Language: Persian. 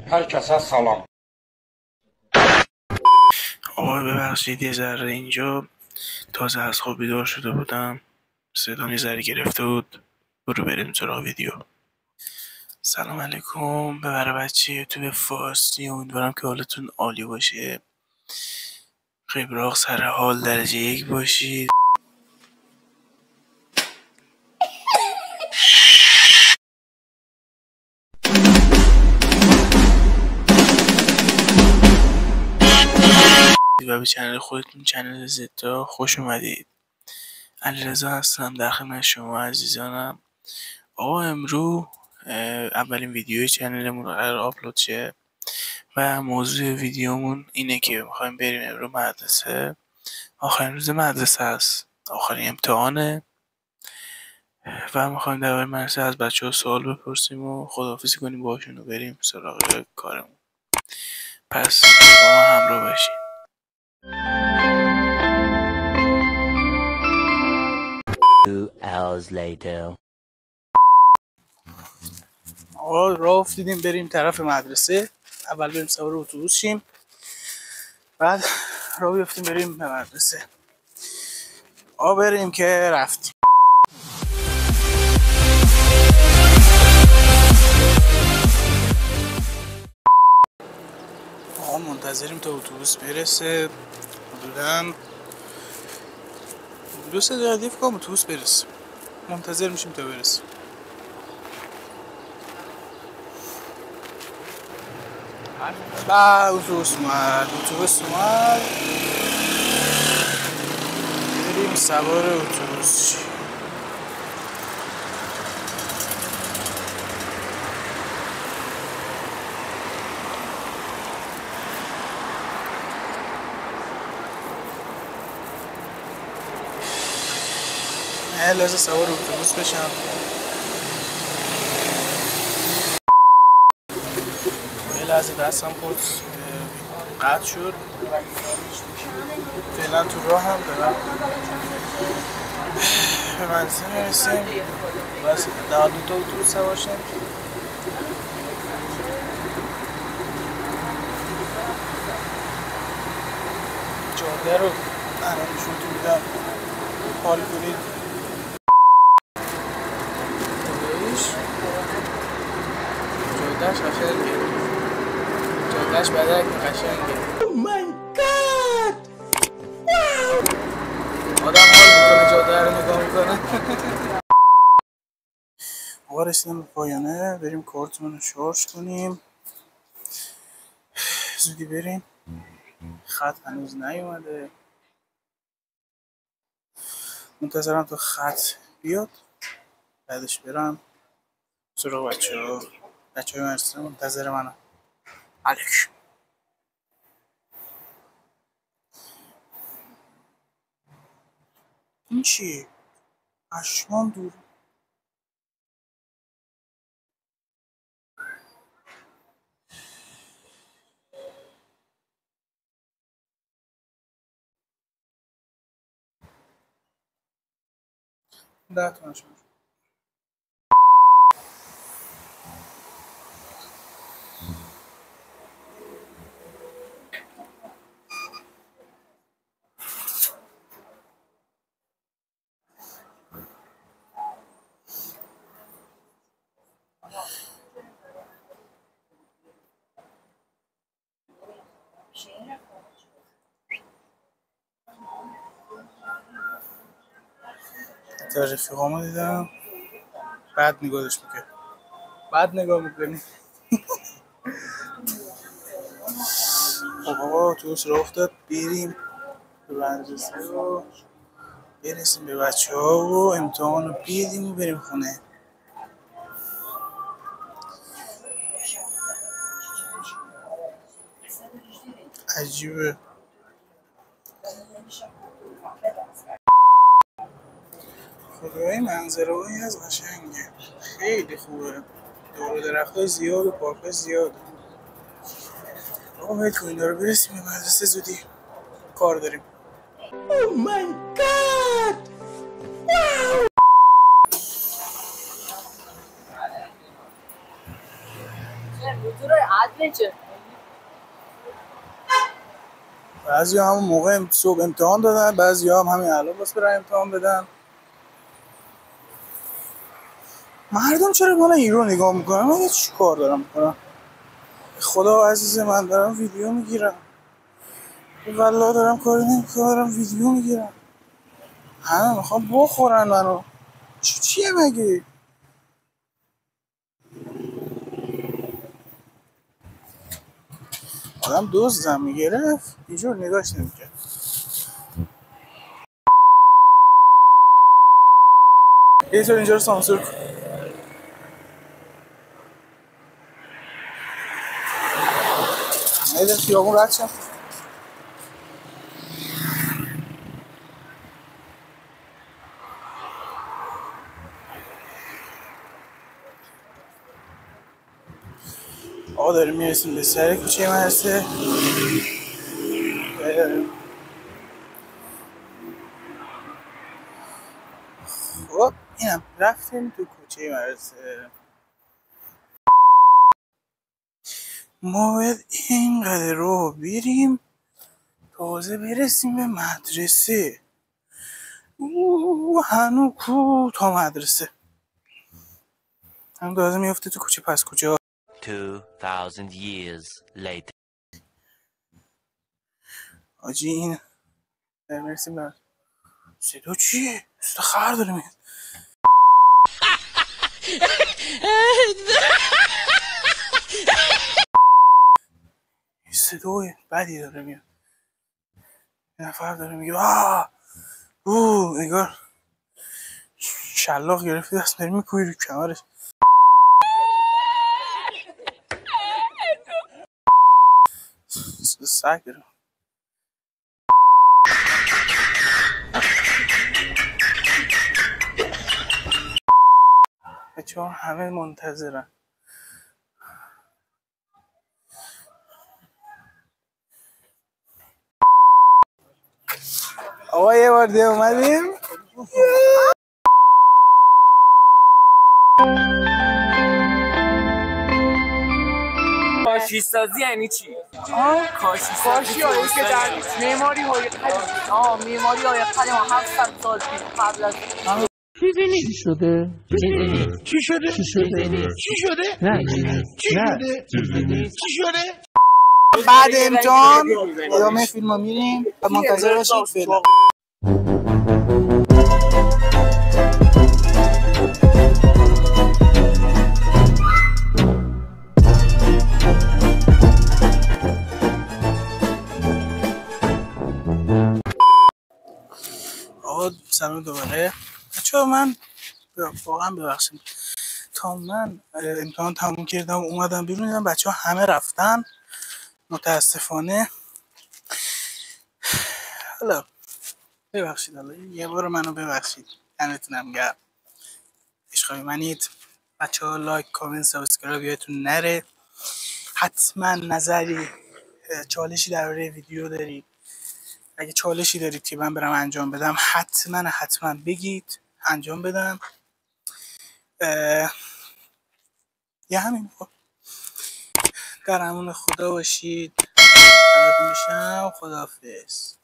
Hər kəsə salam. آقای ببخشید یه ذره اینجا تازه از خواب بیدار شده بودم، صدام یه ذره گرفته بود. برو بریم سراغ ویدیو. سلام علیکم، ببره بچه یوتیوب فارسی، امیدوارم که حالتون عالی باشه، قبراق سر حال درجه 1 باشید. و به چنل خودتون، چنل زتا خوش اومدید. علیرضا هستم در خدمت شما عزیزانم. آقا امرو اولین ویدیوی چنلمون رو قرار آپلود شه و موضوع ویدیومون اینه که میخوایم بریم امرو مدرسه. آخرین روز مدرسه است، آخرین امتحانه و میخوایم در مدرسه از بچه ها سوال بپرسیم و خداحافظی کنیم باشون و بریم سراغ کارمون. پس با ما همراه باشین. آقا راه افتیدیم بریم طرف مدرسه. اول بریم سوار اتوبوس شیم، بعد راه بیفتیم بریم به مدرسه. آقا بریم که رفتیم. آقا منتظریم تا اتوبوس برسه، حدوداً 2-3 دقیقه فکر کنم اتوبوس برسه. منتظر میشیم تا برسه. اتوبوس اومد. بریم سوار اتوبوس شیم. لازم سوار اتوبوس بشم. یه لحظه دستم خود قطع شد. فعلا تو راه هم دارم به منزل میرسیم. بس 92 تا اتوبوس سوار شدیم. جاده رو الان نشونتون میدم، حال کنید. جادهش قشنگه، جادهش بدک قشنگه. آدم حال میکنه جاده رو نگاه میکنه. آقا رسیدیم به پایانه، بریم کارتمون رو شارژ کنیم، زودی بریم. خط هنوز نیومده، منتظرم تا خط بیاد بعدش برم سراغ بچه های مدرسه منتظر منم. علیک این چیه؟ اشمان دور. ده تا نشون. تا رفیقامو دیدم بعد نگاهش میکنه، بعد نگاه میکنی. آقا اتوبوس راه افتاد، بریم به مدرسه و برسیم به بچه ها و امتحان رو بیدیم و بریم خونه. عجیبه. خدایی منظره‌هایی از قشنگه، خیلی خوبه. دور و درخت‌های زیاد و پارک‌های زیاد. آقا باید که اینا رو برسیم به مدرسه زودی، کار داریم. Oh my god! Wow! بعضی همون موقع صبح امتحان دادن، بعضی هم همین الان باز برن امتحان بدن. مردم چرا بالا ایرو نگاه میکنن؟ من چی کار دارم میکنم؟ خدا عزیز من دارم ویدیو میگیرم، والله دارم کاری نمیکنم، دارم ویدیو میگیرم. همه میخوام بخورن منو. چیه مگه؟ آدم دزدم میگرفت اینجور نگاش نمیکرد. یه طور اینجا رو سانسور کن. ایدن خیابون رد شم. آقا داریم میرسیم به سر کوچه مدرسه. خب اینم رفتیم تو کوچه مدرسه. ما باید اینقدر رو بریم تازه برسیم به مدرسه. هنو کو تا مدرسه هم تازه میفته تو کوچه پس کوچه ها. 2000 years later. آجی این مرسیم بر صدا چیه؟ صدا خر داره میاد. صدای بدی داره میاد. یه نفر داره میگه انگار شلاق گرفتی دست داری میکوی رو کمرش. سگ داره. بچه ها همه منتظرن. آقا یه بار دیگه اومدیم. کاشی سازی یعنی چی؟ کاشی هایی که در معماری های قدیم معماری های قدیم 700 سال پیش قبل از چی شده؟ چی شده؟ چی شده؟ چی شده؟ نه چی شده؟ چی شده؟ بعد امتحان ادامه فیلم رو میریم و منتظر باشید. فعلا آقا سلام دوباره. بچه من واقعا ببخشید تا من امتحان تموم کردم و اومدم بیرون دیدم بچه ها همه رفتن متاسفانه. حالا ببخشید، حالا یه بار منو ببخشید، دمتونم گرم، عشقای منید. بچه ها لایک کامنت سابسکرایب یادتون نره. حتما نظری چالشی درباره ویدیو دارید، اگه چالشی دارید که من برم انجام بدم حتما بگید انجام بدم. یه همین. در امان خدا باشید. خداحافظ.